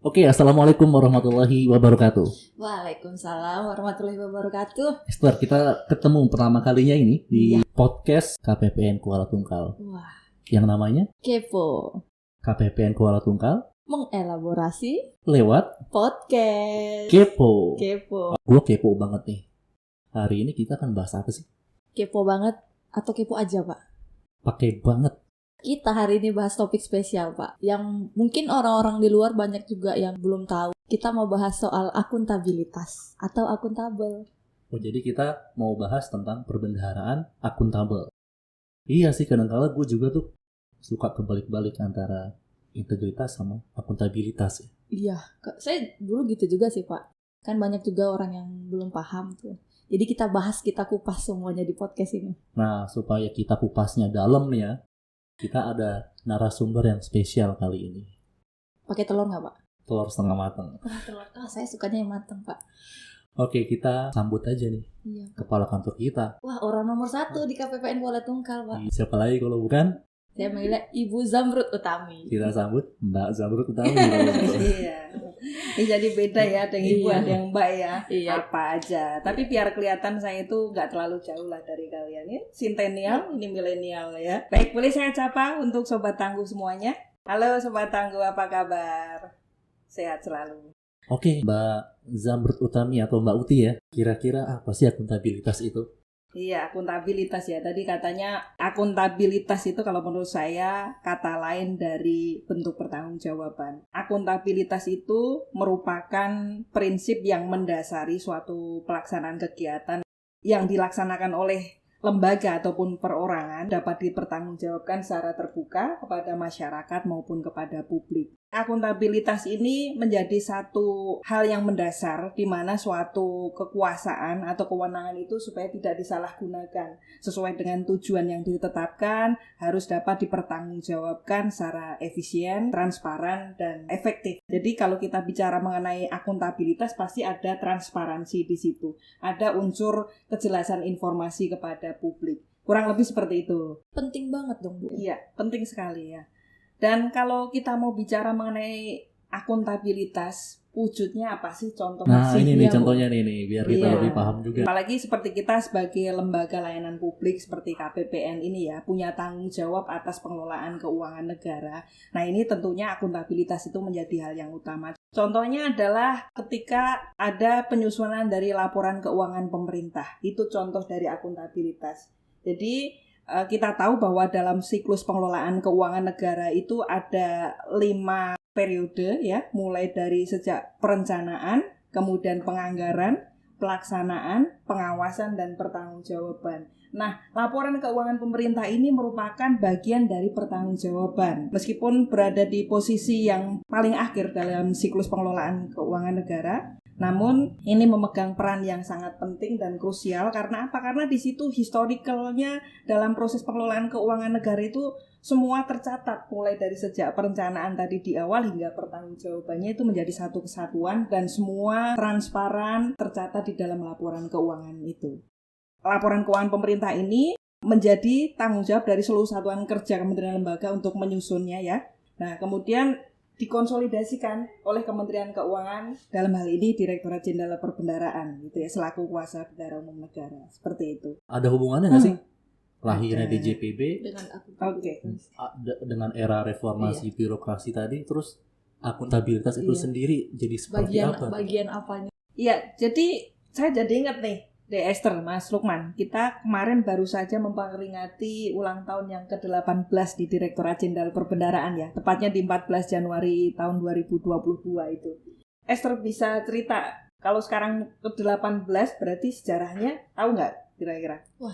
Oke, assalamualaikum warahmatullahi wabarakatuh. Waalaikumsalam warahmatullahi wabarakatuh. Esther, kita ketemu pertama kalinya ini di podcast KPPN Kuala Tungkal. Wah, Yang namanya kepo KPPN Kuala Tungkal mengelaborasi lewat podcast. Kepo. Kepo. Gue kepo banget nih. Hari ini kita akan bahas apa sih? Kepo banget atau kepo aja, Pak? Pakai banget. Kita hari ini bahas topik spesial, Pak. Yang mungkin orang-orang di luar banyak juga yang belum tahu. Kita mau bahas soal akuntabilitas atau akuntabel. Oh, jadi kita mau bahas tentang perbendaharaan akuntabel. Iya sih, kadang-kala gue juga tuh suka kebalik-balik antara integritas sama akuntabilitas. Iya, saya dulu gitu juga sih, Pak. Kan banyak juga orang yang belum paham tuh. Jadi kita bahas, kita kupas semuanya di podcast ini. Nah, supaya kita kupasnya dalam nih ya, kita ada narasumber yang spesial kali ini. Pakai telur nggak, Pak? Telur setengah matang. Telur. Saya sukanya yang matang, Pak. Oke, kita sambut aja nih Iya. kepala kantor kita. Wah, orang nomor 1 di KPPN Kuala Tungkal, Pak. Siapa lagi kalau bukan? Saya manggilnya Ibu Zamrud Utami. Kita sambut Mbak Zamrud Utami. Iya. Ini jadi beda ya, ada yang ibu, Iya. ada yang mbak ya. Iya. Apa aja. Tapi biar kelihatan saya itu nggak terlalu jauh lah dari kalian. Ini Centennial, ini milenial ya. Baik, boleh saya sapa untuk Sobat Tangguh semuanya. Halo Sobat Tangguh, apa kabar? Sehat selalu. Oke, Mbak Zamrud Utami atau Mbak Uti ya. Kira-kira apa sih akuntabilitas itu? Iya, akuntabilitas ya. Tadi katanya akuntabilitas itu kalau menurut saya kata lain dari bentuk pertanggungjawaban. Akuntabilitas itu merupakan prinsip yang mendasari suatu pelaksanaan kegiatan yang dilaksanakan oleh lembaga ataupun perorangan dapat dipertanggungjawabkan secara terbuka kepada masyarakat maupun kepada publik. Akuntabilitas ini menjadi satu hal yang mendasar di mana suatu kekuasaan atau kewenangan itu supaya tidak disalahgunakan sesuai dengan tujuan yang ditetapkan harus dapat dipertanggungjawabkan secara efisien, transparan, dan efektif. Jadi kalau kita bicara mengenai akuntabilitas pasti ada transparansi di situ, ada unsur kejelasan informasi kepada publik. Kurang lebih seperti itu. Penting banget dong, Bu. Iya, penting sekali ya. Dan kalau kita mau bicara mengenai akuntabilitas, wujudnya apa sih? Contoh Nah, ini nih ya, contohnya nih, biar kita Iya. lebih paham juga. Apalagi seperti kita sebagai lembaga layanan publik seperti KPPN ini ya, punya tanggung jawab atas pengelolaan keuangan negara. Nah, ini tentunya akuntabilitas itu menjadi hal yang utama. Contohnya adalah ketika ada penyusunan dari laporan keuangan pemerintah. Itu contoh dari akuntabilitas. Jadi kita tahu bahwa dalam siklus pengelolaan keuangan negara itu ada 5 periode ya, mulai dari sejak perencanaan, kemudian penganggaran, pelaksanaan, pengawasan, dan pertanggungjawaban. Nah, laporan keuangan pemerintah ini merupakan bagian dari pertanggungjawaban. Meskipun berada di posisi yang paling akhir dalam siklus pengelolaan keuangan negara, namun ini memegang peran yang sangat penting dan krusial. Karena apa? Karena di situ historicalnya dalam proses pengelolaan keuangan negara itu semua tercatat, mulai dari sejak perencanaan tadi di awal hingga pertanggungjawabannya itu menjadi satu kesatuan dan semua transparan tercatat di dalam laporan keuangan itu. Laporan keuangan pemerintah ini menjadi tanggung jawab dari seluruh satuan kerja kementerian lembaga untuk menyusunnya ya. Nah, kemudian dikonsolidasikan oleh Kementerian Keuangan, dalam hal ini Direktorat Jenderal Perbendaharaan gitu ya, selaku kuasa bendahara umum negara. Seperti itu. Ada hubungannya nggak sih? Lahirnya DJPB Dengan akuntabilitas. dengan era reformasi birokrasi tadi, terus akuntabilitas itu sendiri jadi seperti apa? Bagian apanya? Iya, jadi saya jadi ingat nih, Esther, Mas Lukman, kita kemarin baru saja memperingati ulang tahun yang ke-18 di Direktorat Jenderal Perbendaharaan ya, tepatnya di 14 Januari tahun 2022 itu. Esther bisa cerita, kalau sekarang ke-18 berarti sejarahnya tahu nggak kira-kira? Wah,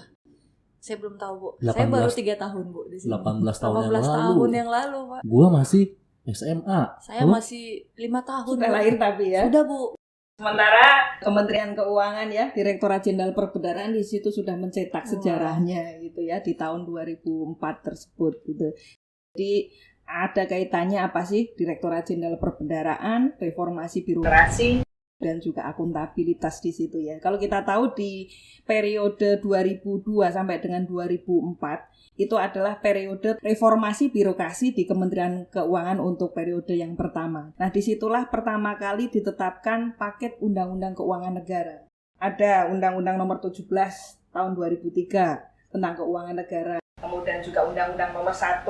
saya belum tahu, Bu. 18, Saya baru 3 tahun, Bu, di sini. 18 tahun 18 tahun yang lalu, Pak. Gua masih SMA. Saya masih 5 tahun. Sudah Bu. lahir tapi ya. Sudah, Bu. Sementara Kementerian Keuangan ya, Direktorat Jenderal Perbendaharaan di situ sudah mencetak sejarahnya gitu ya di tahun 2004 tersebut gitu. Jadi ada kaitannya apa sih Direktorat Jenderal Perbendaharaan, reformasi birokrasi, dan juga akuntabilitas di situ ya. Kalau kita tahu di periode 2002 sampai dengan 2004 itu adalah periode reformasi birokrasi di Kementerian Keuangan untuk periode yang pertama. Nah, disitulah pertama kali ditetapkan paket Undang-Undang Keuangan Negara. Ada Undang-Undang Nomor 17 tahun 2003 tentang Keuangan Negara. Kemudian juga Undang-Undang Nomor 1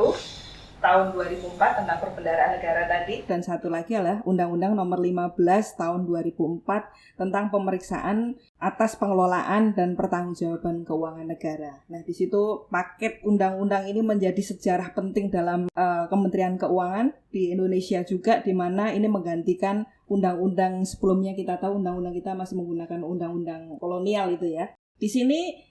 tahun 2004 tentang Perbendaharaan Negara tadi. Dan satu lagi adalah Undang-Undang Nomor 15 tahun 2004 tentang pemeriksaan atas pengelolaan dan pertanggungjawaban keuangan negara. Nah, di situ paket undang-undang ini menjadi sejarah penting dalam Kementerian Keuangan di Indonesia juga, di mana ini menggantikan undang-undang sebelumnya. Kita tahu undang-undang kita masih menggunakan undang-undang kolonial itu ya. Di sini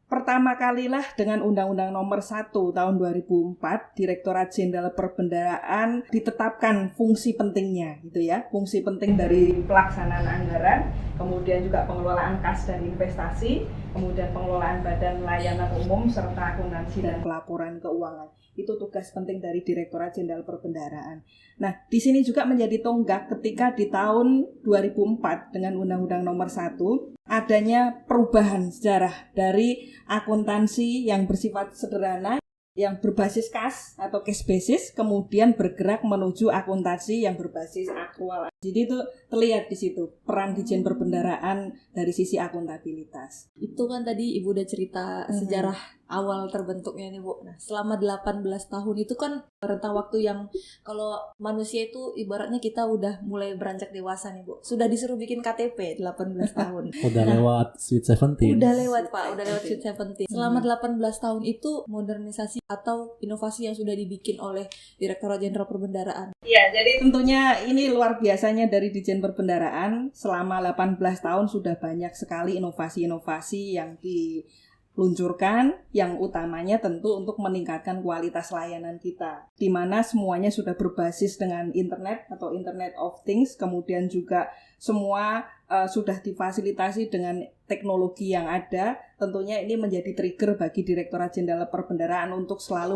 pertama kalilah dengan Undang-Undang Nomor 1 tahun 2004, Direktorat Jenderal Perbendaharaan ditetapkan fungsi pentingnya gitu ya. Fungsi penting dari pelaksanaan anggaran, kemudian juga pengelolaan kas dan investasi, kemudian pengelolaan badan layanan umum serta akuntansi dan pelaporan keuangan. Itu tugas penting dari Direktorat Jenderal Perbendaharaan. Nah, di sini juga menjadi tonggak ketika di tahun 2004 dengan Undang-Undang Nomor 1 adanya perubahan sejarah dari akuntansi yang bersifat sederhana, yang berbasis kas atau cash basis, kemudian bergerak menuju akuntansi yang berbasis akrual. Jadi itu terlihat di situ peran Ditjen Perbendaharaan dari sisi akuntabilitas. Itu kan tadi Ibu udah cerita sejarah awal terbentuknya nih Bu. Nah, selama 18 tahun itu kan rentang waktu yang kalau manusia itu ibaratnya kita udah mulai beranjak dewasa nih Bu. Sudah disuruh bikin KTP 18 tahun. Udah lewat Sweet 17. Udah lewat Pak, udah lewat Sweet 17. Selama 18 tahun itu modernisasi atau inovasi yang sudah dibikin oleh Direktorat Jenderal Perbendaharaan. Ya, jadi tentunya ini luar biasanya dari Ditjen Perbendaharaan. Selama 18 tahun sudah banyak sekali inovasi-inovasi yang diluncurkan, yang utamanya tentu untuk meningkatkan kualitas layanan kita, di mana semuanya sudah berbasis dengan internet atau Internet of Things, kemudian juga semua sudah difasilitasi dengan teknologi yang ada. Tentunya ini menjadi trigger bagi Direktorat Jenderal Perbendaharaan untuk selalu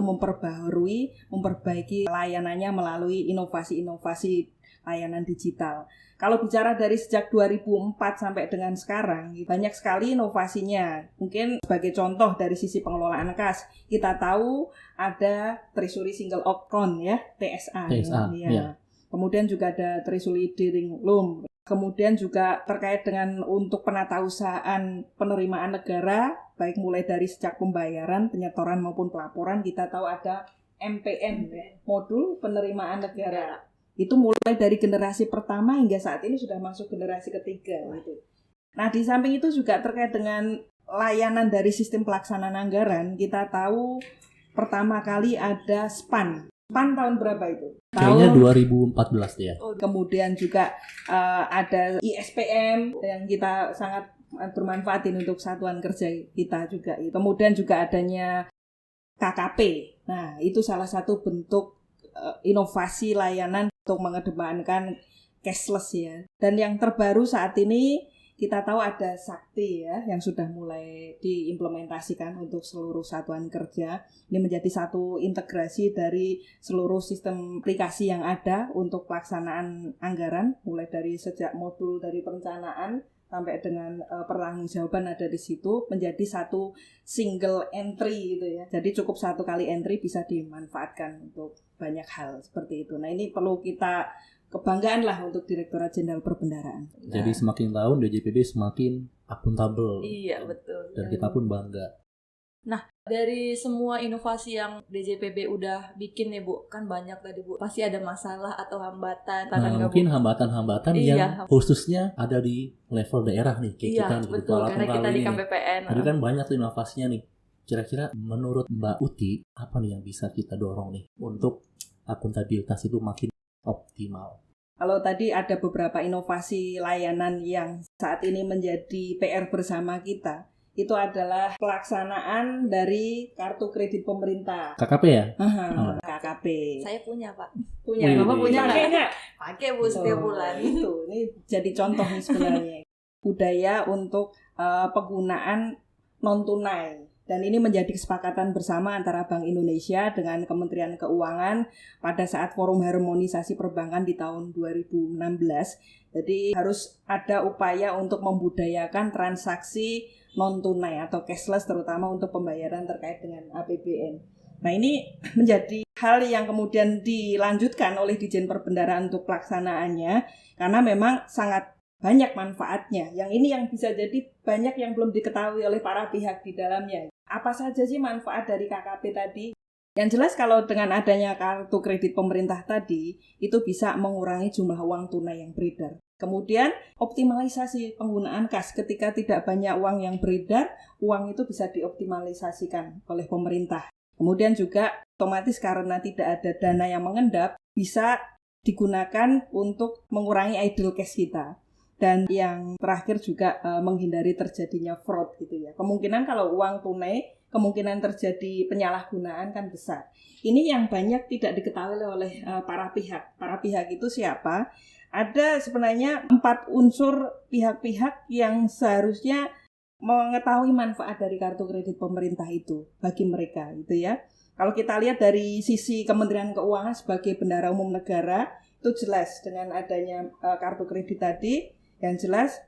memperbaiki layanannya melalui inovasi-inovasi layanan digital. Kalau bicara dari sejak 2004 sampai dengan sekarang, banyak sekali inovasinya. Mungkin sebagai contoh dari sisi pengelolaan kas, kita tahu ada Treasury Single Account ya, TSA. Ya. Kemudian juga ada Treasury Direct Loan. Kemudian juga terkait dengan untuk penatausahaan penerimaan negara, baik mulai dari sejak pembayaran, penyetoran maupun pelaporan, kita tahu ada MPN, modul penerimaan negara. Itu mulai dari generasi pertama hingga saat ini sudah masuk generasi ketiga gitu. Nah, di samping itu juga terkait dengan layanan dari sistem pelaksanaan anggaran, kita tahu pertama kali ada SPAN. SPAN tahun berapa itu? Kayaknya 2014 ya. Kemudian juga ada ISPM yang kita sangat bermanfaatin untuk satuan kerja kita juga. Kemudian juga adanya KKP. Nah, itu salah satu bentuk inovasi layanan untuk mengedepankan cashless ya. Dan yang terbaru saat ini kita tahu ada Sakti ya, yang sudah mulai diimplementasikan untuk seluruh satuan kerja. Ini menjadi satu integrasi dari seluruh sistem aplikasi yang ada untuk pelaksanaan anggaran, mulai dari sejak modul dari perencanaan sampai dengan pertanggungjawaban ada di situ, menjadi satu single entry gitu ya. Jadi cukup satu kali entry bisa dimanfaatkan untuk banyak hal seperti itu. Nah, ini perlu kita kebanggaan lah untuk Direktorat Jenderal Perbendaharaan. Jadi semakin tahun DJPB semakin akuntabel. Iya, betul. Dan kita pun bangga. Nah, dari semua inovasi yang DJPB udah bikin nih Bu, kan banyak tadi Bu, pasti ada masalah atau hambatan. Nah, mungkin hambatan-hambatan yang khususnya ada di level daerah nih, kayak kita nih, betul, karena kita di KPPN. Tadi kan banyak tuh inovasinya nih. Kira-kira menurut Mbak Uti, apa nih yang bisa kita dorong nih untuk akuntabilitas itu makin optimal? Kalau tadi ada beberapa inovasi layanan yang saat ini menjadi PR bersama kita, itu adalah pelaksanaan dari kartu kredit pemerintah. KKP ya? KKP. Saya punya Pak. Punya. Bapak punya nggak? Pakai Bu setiap bulan. Ini jadi contoh nih sebenarnya. Budaya untuk penggunaan non tunai Dan ini menjadi kesepakatan bersama antara Bank Indonesia dengan Kementerian Keuangan pada saat forum harmonisasi perbankan di tahun 2016. Jadi harus ada upaya untuk membudayakan transaksi non-tunai atau cashless terutama untuk pembayaran terkait dengan APBN. Nah ini menjadi hal yang kemudian dilanjutkan oleh Ditjen Perbendaharaan untuk pelaksanaannya karena memang sangat banyak manfaatnya. Yang ini yang bisa jadi banyak yang belum diketahui oleh para pihak di dalamnya. Apa saja sih manfaat dari KKP tadi? Yang jelas kalau dengan adanya kartu kredit pemerintah tadi, itu bisa mengurangi jumlah uang tunai yang beredar. Kemudian optimalisasi penggunaan kas ketika tidak banyak uang yang beredar, uang itu bisa dioptimalisasikan oleh pemerintah. Kemudian juga otomatis karena tidak ada dana yang mengendap, bisa digunakan untuk mengurangi idle cash kita. Dan yang terakhir juga menghindari terjadinya fraud gitu ya. Kemungkinan kalau uang tunai, kemungkinan terjadi penyalahgunaan kan besar. Ini yang banyak tidak diketahui oleh para pihak. Para pihak itu siapa? Ada sebenarnya 4 unsur pihak-pihak yang seharusnya mengetahui manfaat dari kartu kredit pemerintah itu bagi mereka gitu ya. Kalau kita lihat dari sisi Kementerian Keuangan sebagai bendahara umum negara, itu jelas dengan adanya kartu kredit tadi. Yang jelas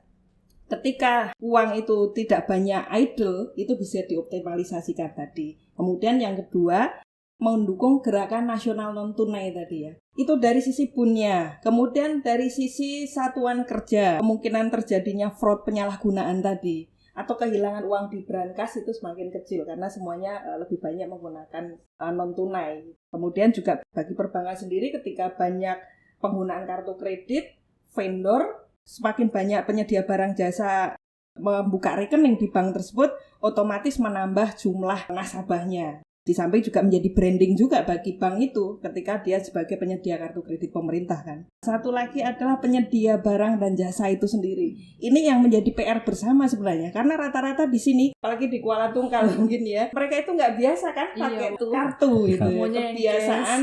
ketika uang itu tidak banyak idle, itu bisa dioptimalisasikan tadi. Kemudian yang kedua, mendukung gerakan nasional non-tunai tadi ya. Itu dari sisi punya. Kemudian dari sisi satuan kerja, kemungkinan terjadinya fraud penyalahgunaan tadi atau kehilangan uang di brankas itu semakin kecil karena semuanya lebih banyak menggunakan non-tunai. Kemudian juga bagi perbankan sendiri ketika banyak penggunaan kartu kredit, vendor semakin banyak penyedia barang jasa membuka rekening di bank tersebut, otomatis menambah jumlah nasabahnya. Di samping juga menjadi branding juga bagi bank itu ketika dia sebagai penyedia kartu kredit pemerintah kan. Satu lagi adalah penyedia barang dan jasa itu sendiri. Ini yang menjadi PR bersama sebenarnya. Karena rata-rata di sini, apalagi di Kuala Tunggal mungkin ya, mereka itu nggak biasa kan pakai kartu gitu ya. Kebiasaan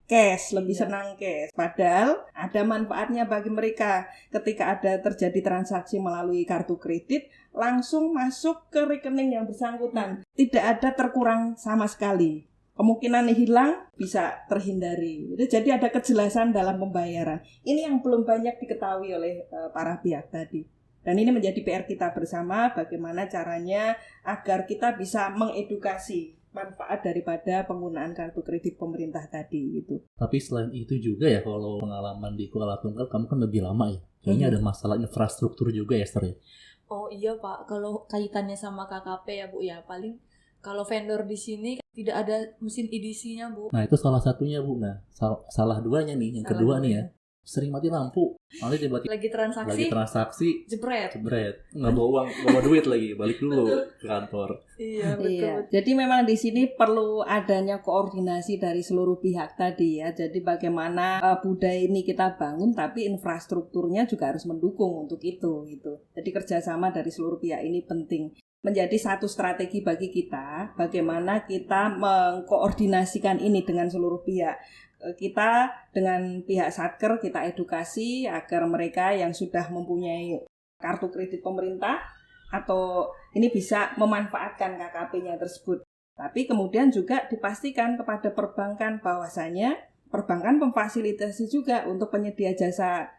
cash, lebih senang cash. Padahal ada manfaatnya bagi mereka ketika ada terjadi transaksi melalui kartu kredit, langsung masuk ke rekening yang bersangkutan. Tidak ada terkurang sama sekali. Kemungkinan hilang bisa terhindari. Jadi ada kejelasan dalam pembayaran. Ini yang belum banyak diketahui oleh para pihak tadi. Dan ini menjadi PR kita bersama bagaimana caranya agar kita bisa mengedukasi manfaat daripada penggunaan kartu kredit pemerintah tadi itu. Tapi selain itu juga ya, kalau pengalaman di Kuala Tunggal kamu kan lebih lama ya. Kayaknya ada masalah infrastruktur juga ya, Esther ya. Oh iya Pak, kalau kaitannya sama KKP ya Bu ya, paling kalau vendor di sini tidak ada mesin EDC-nya Bu. Nah itu salah satunya Bu. Nah salah duanya nih, yang kedua nih ya, sering mati lampu. Nanti tiba-tiba lagi transaksi jebret, nggak bawa uang, nggak bawa duit lagi, balik dulu ke kantor. Iya betul. Jadi memang di sini perlu adanya koordinasi dari seluruh pihak tadi ya. Jadi bagaimana budaya ini kita bangun, tapi infrastrukturnya juga harus mendukung untuk itu gitu. Jadi kerjasama dari seluruh pihak ini penting. Menjadi satu strategi bagi kita, bagaimana kita mengkoordinasikan ini dengan seluruh pihak. Kita dengan pihak Satker kita edukasi agar mereka yang sudah mempunyai kartu kredit pemerintah atau ini bisa memanfaatkan KKP-nya tersebut. Tapi kemudian juga dipastikan kepada perbankan bahwasanya perbankan memfasilitasi juga untuk penyedia jasa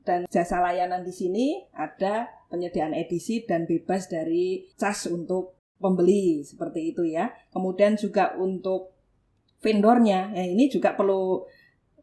dan jasa layanan di sini ada penyediaan edisi dan bebas dari cas untuk pembeli seperti itu ya. Kemudian juga untuk vendornya, ya ini juga perlu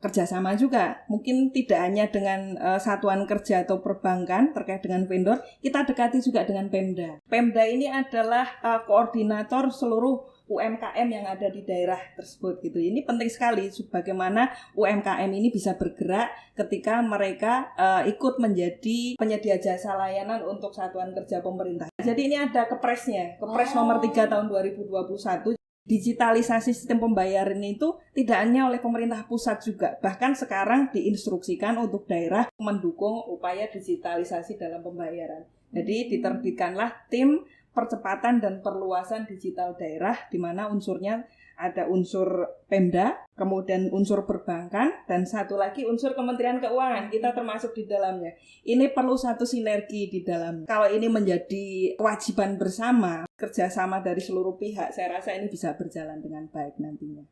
kerjasama juga. Mungkin tidak hanya dengan satuan kerja atau perbankan terkait dengan vendor, kita dekati juga dengan Pemda. Pemda ini adalah koordinator seluruh UMKM yang ada di daerah tersebut gitu. Ini penting sekali bagaimana UMKM ini bisa bergerak ketika mereka ikut menjadi penyedia jasa layanan untuk satuan kerja pemerintah. Jadi ini ada kepresnya, Kepres nomor 3 tahun 2021. Digitalisasi sistem pembayaran itu tidak hanya oleh pemerintah pusat juga, bahkan sekarang diinstruksikan untuk daerah mendukung upaya digitalisasi dalam pembayaran. Jadi diterbitkanlah tim percepatan dan perluasan digital daerah, di mana unsurnya ada unsur Pemda, kemudian unsur perbankan, dan satu lagi unsur Kementerian Keuangan. Kita termasuk di dalamnya. Ini perlu satu sinergi di dalam. Kalau ini menjadi kewajiban bersama, kerjasama dari seluruh pihak, saya rasa ini bisa berjalan dengan baik nantinya.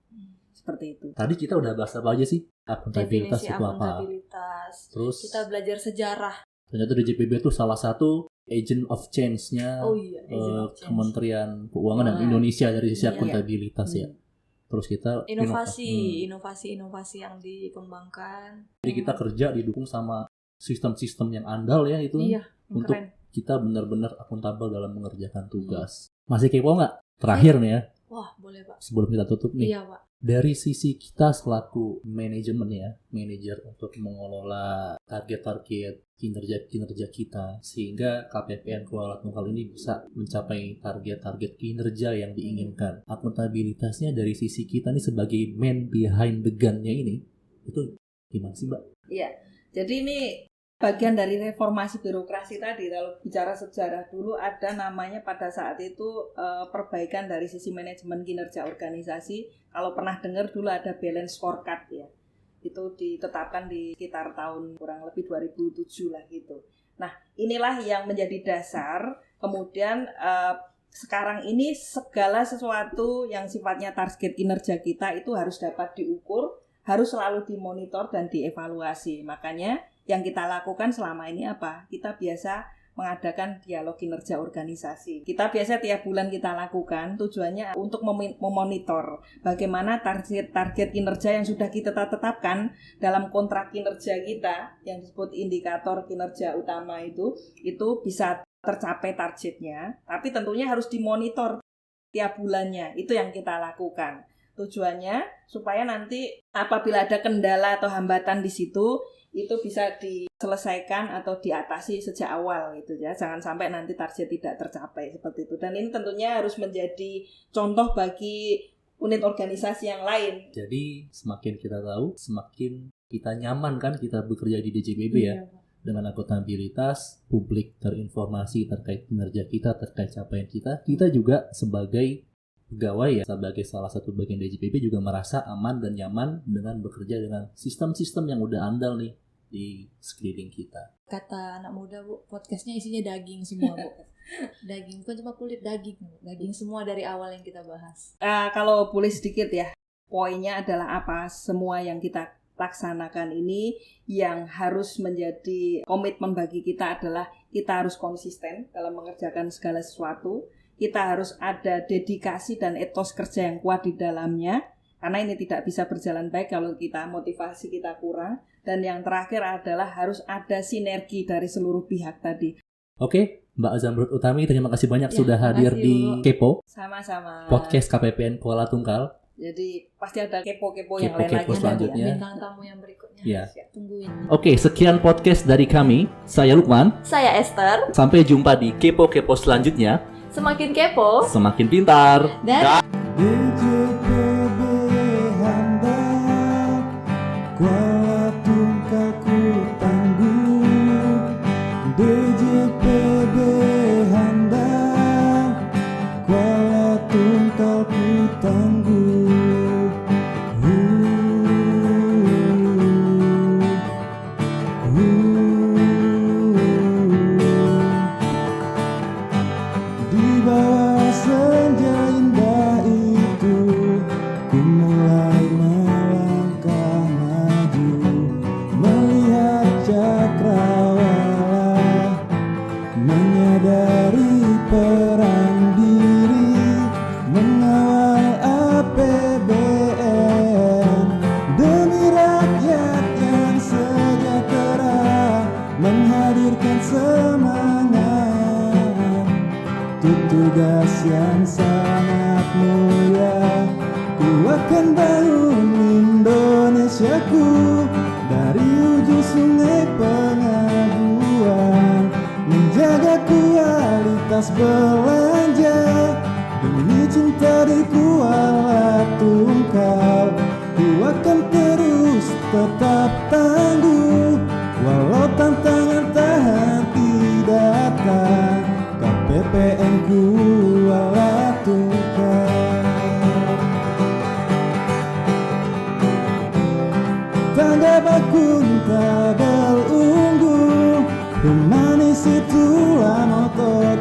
Seperti itu. Tadi kita udah bahas apa aja sih? Akuntabilitas Definisi itu apa? akuntabilitas. Terus Kita belajar sejarah. ternyata DJPB itu salah satu agent of change-nya Oh iya, agent of change. Kementerian Keuangan dan Indonesia dari sisi Iya. akuntabilitas ya. Terus kita Inovasi yang dikembangkan. Jadi kita kerja didukung sama sistem-sistem yang andal ya itu Iya, untuk keren. kita benar-benar akuntabel dalam mengerjakan tugas. Masih kepo nggak? Terakhir nih ya, Wah, boleh Pak. sebelum kita tutup nih. Iya Pak. Dari sisi kita selaku manajemen ya, manajer untuk mengelola target-target kinerja kita, sehingga KPPN Kuala Tungkal ini bisa mencapai target-target kinerja yang diinginkan. Akuntabilitasnya dari sisi kita nih sebagai man behind the gun-nya ini, itu gimana sih Mbak? Iya, jadi ini bagian dari reformasi birokrasi tadi. Kalau bicara sejarah dulu ada namanya pada saat itu perbaikan dari sisi manajemen kinerja organisasi. Kalau pernah dengar dulu ada balance scorecard ya. Itu ditetapkan di sekitar tahun kurang lebih 2007 lah gitu. Nah, inilah yang menjadi dasar. Kemudian sekarang ini segala sesuatu yang sifatnya target kinerja kita itu harus dapat diukur, harus selalu dimonitor dan dievaluasi. Makanya yang kita lakukan selama ini apa? Kita biasa mengadakan dialog kinerja organisasi. Kita biasa tiap bulan kita lakukan, tujuannya untuk memonitor bagaimana target kinerja yang sudah kita tetapkan dalam kontrak kinerja kita, yang disebut indikator kinerja utama itu bisa tercapai targetnya, tapi tentunya harus dimonitor tiap bulannya. Itu yang kita lakukan. Tujuannya supaya nanti apabila ada kendala atau hambatan di situ, itu bisa diselesaikan atau diatasi sejak awal gitu ya. Jangan sampai nanti target tidak tercapai seperti itu. Dan ini tentunya harus menjadi contoh bagi unit organisasi yang lain. Jadi semakin kita tahu, semakin kita nyaman kan kita bekerja di DJPB ya. Dengan akuntabilitas, publik terinformasi terkait kinerja kita, terkait capaian kita. Kita juga sebagai pegawai ya, sebagai salah satu bagian DJPB juga merasa aman dan nyaman dengan bekerja dengan sistem-sistem yang udah andal nih di sekeliling kita. Kata anak muda Bu, podcastnya isinya daging semua Bu. Daging, bukan cuma kulit, daging. Daging semua dari awal yang kita bahas. Kalau boleh sedikit ya, poinnya adalah apa? Semua yang kita laksanakan ini yang harus menjadi komitmen bagi kita adalah kita harus konsisten dalam mengerjakan segala sesuatu. Kita harus ada dedikasi dan etos kerja yang kuat di dalamnya, karena ini tidak bisa berjalan baik kalau kita motivasi kita kurang. Dan yang terakhir adalah harus ada sinergi dari seluruh pihak tadi. Oke, Mbak Zamrud Utami, terima kasih banyak Ya, sudah hadir makasih, di Bu. Kepo, Sama-sama. podcast KPPN Kuala Tungkal. Jadi pasti ada kepo-kepo yang lain Kepo-kepo lagi selanjutnya. nanti ya. Bintang tamu yang berikutnya. Ya. Tungguin. Oke, sekian podcast dari kami. Saya Lukman. Saya Esther. Sampai jumpa di Kepo-Kepo selanjutnya. Semakin kepo Semakin pintar. dan DJPB handal, Kuala Tungkal ku tangguh. DJPB handal, Kuala Tungkal ku tangguh. Di bawah senja indah itu, ku mulai melangkah maju, melihat cakrawala, menyadari perang diri, mengawal APBN demi rakyat yang sejahtera, menghadirkan semangat. Itu tugas yang sangat mulia. Ku akan bangun Indonesiaku dari ujung sungai Pengabuan, menjaga kualitas belanja demi cinta di Kuala Tungkal. Ku akan terus tetap tangguh walau tantangan tak henti datang. KPPN ku bakun tabel ungu, pemanis itulah motor